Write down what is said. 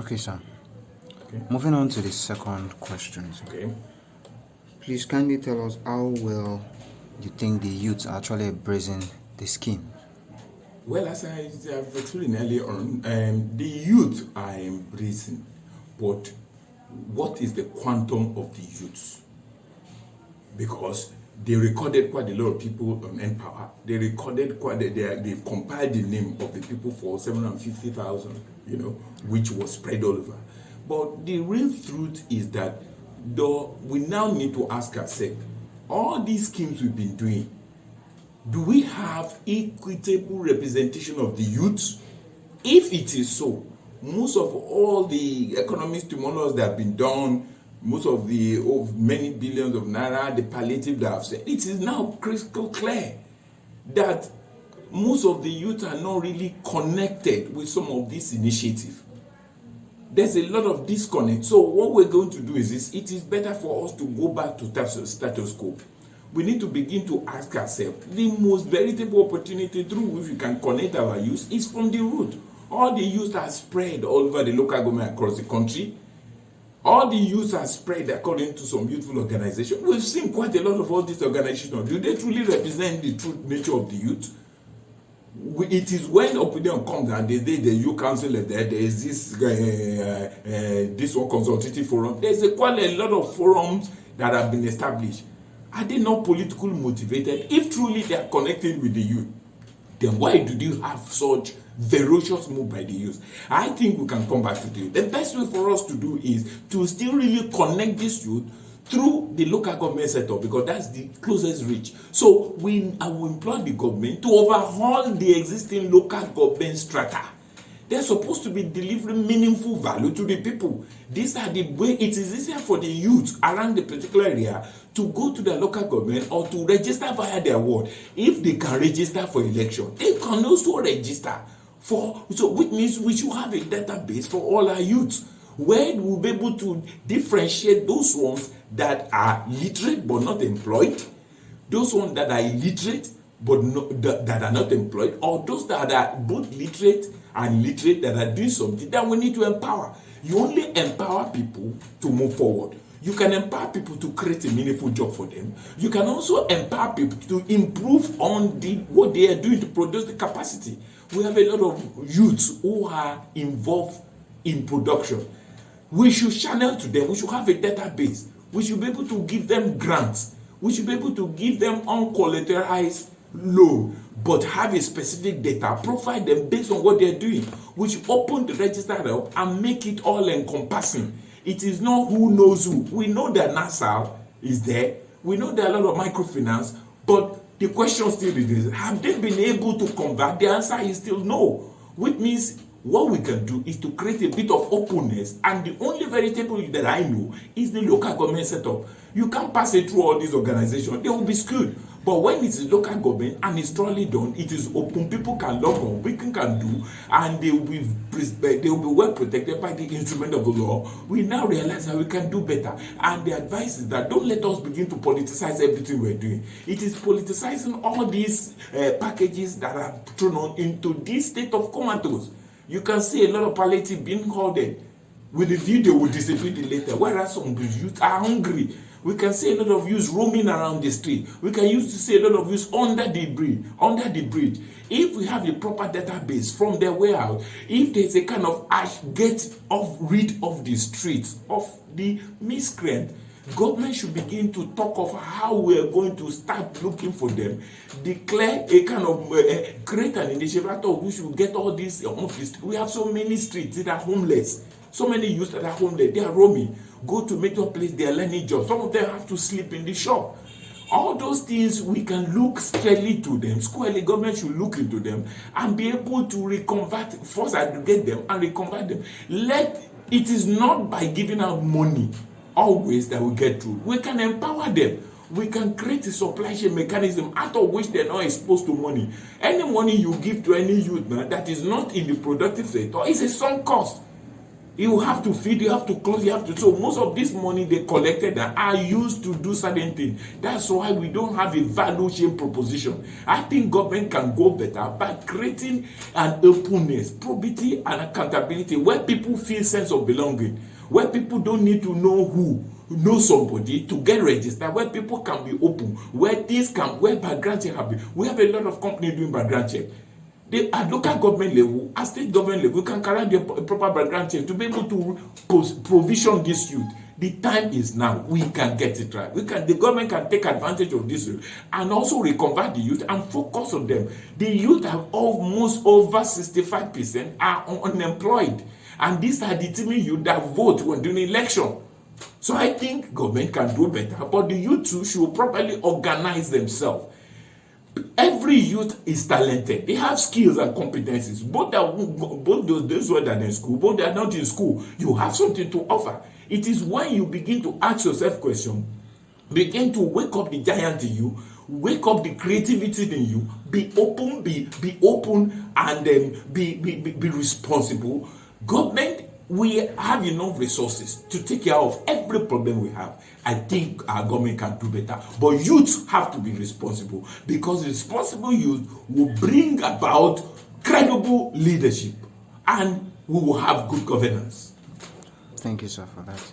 Okay, sir. Okay. Moving on to the second question. Okay. Please kindly tell us how well you think the youths are actually embracing the scheme. Well, as I have explained earlier on, the youth are embracing, but what is the quantum of the youths? Because they recorded quite a lot of people on Empower. They recorded they've compiled the name of the people for 750,000, which was spread all over. But the real truth is that we now need to ask ourselves, all these schemes we've been doing, do we have equitable representation of the youth? If it is so, most of all the economic stimulus that have been done, most of the many billions of naira, the palliative that I've said, it is now crystal clear that most of the youth are not really connected with some of this initiative. There's a lot of disconnect. So what we're going to do is this: it is better for us to go back to status quo. We need to begin to ask ourselves, the most veritable opportunity through which we can connect our youth is from the root. All the youth are spread all over the local government across the country. All the youth are spread according to some youthful organization. We've seen quite a lot of all these organizations. Do they truly represent the true nature of the youth? It is when opinion comes and they say the youth council is there is this one consultative forum. There's quite a lot of forums that have been established. Are they not politically motivated? If truly they are connected with the youth, then why do you have such ferocious move by the youth? I think we can come back to the youth. The best way for us to do is to still really connect this youth through the local government setup, because that's the closest reach. So I will implore the government to overhaul the existing local government strata. They're supposed to be delivering meaningful value to the people. These are the way it is easier for the youth around the particular area to go to the local government or to register via their ward. If they can register for election, they can also register which means we should have a database for all our youths, where we'll be able to differentiate those ones that are literate but not employed, those ones that are illiterate but that are not employed, or those that are both literate and illiterate that are doing something that we need to empower. You only empower people to move forward. You can empower people to create a meaningful job for them. You can also empower people to improve on what they are doing to produce the capacity. We have a lot of youths who are involved in production. We should channel to them. We should have a database. We should be able to give them grants. We should be able to give them uncollateralized loan, but have a specific data, provide them based on what they're doing. We should open the register up and make it all encompassing. It is not who knows who. We know that NASA is there. We know there are a lot of microfinance, but the question still is, have they been able to convert? The answer is still no, which means what we can do is to create a bit of openness, and the only veritable that I know is the local government setup. You can't pass it through all these organizations. They will be screwed. But when it is local government and it's thoroughly done, it is open. People can log on, people can do, and they will be well protected by the instrument of the law. We now realize that we can do better. And the advice is that don't let us begin to politicize everything we're doing. It is politicizing all these packages that are thrown on into this state of comatose. You can see a lot of palliative being hoarded. With the view they will distribute it later, whereas some youth are hungry. We can see a lot of youths roaming around the street. We can see a lot of youths under the bridge. If we have a proper database from their warehouse, if there's a kind of rid of the streets of the miscreant, government should begin to talk of how we are going to start looking for them, declare a kind of create an initiative out of which we get all these off the street. We have so many streets that are homeless. So many youths that are homeless, they are roaming. Go to major place, they are learning jobs. Some of them have to sleep in the shop. All those things, we can look squarely to them. Squarely, government should look into them and be able to first aggregate them and reconvert them. It is not by giving out money always that we get through. We can empower them. We can create a supply chain mechanism out of which they're not exposed to money. Any money you give to any youth now that is not in the productive sector is a sunk cost. You have to feed, you have to clothe, you have to. So most of this money they collected are used to do certain things. That's why we don't have a value chain proposition. I think government can go better by creating an openness, probity, and accountability where people feel sense of belonging, where people don't need to know somebody to get registered, where people can be open, where background check happen. We have a lot of companies doing background check. At local government level, at state government level, we can carry the proper background check to be able to provision this youth. The time is now. We can get it right. The government can take advantage of this youth and also reconvert the youth and focus on them. The youth have almost over 65% are unemployed, and these are the timid youth that vote when during election. So I think government can do better, but the youth too should properly organize themselves. Every youth is talented. They have skills and competencies. Both those who are in school, both they are not in school. You have something to offer. It is when you begin to ask yourself questions, begin to wake up the giant in you, wake up the creativity in you, be open, and be responsible. Government, we have enough resources to take care of every problem we have. I think our government can do better, but youth have to be responsible, because responsible youth will bring about credible leadership and we will have good governance. Thank you, sir, for that.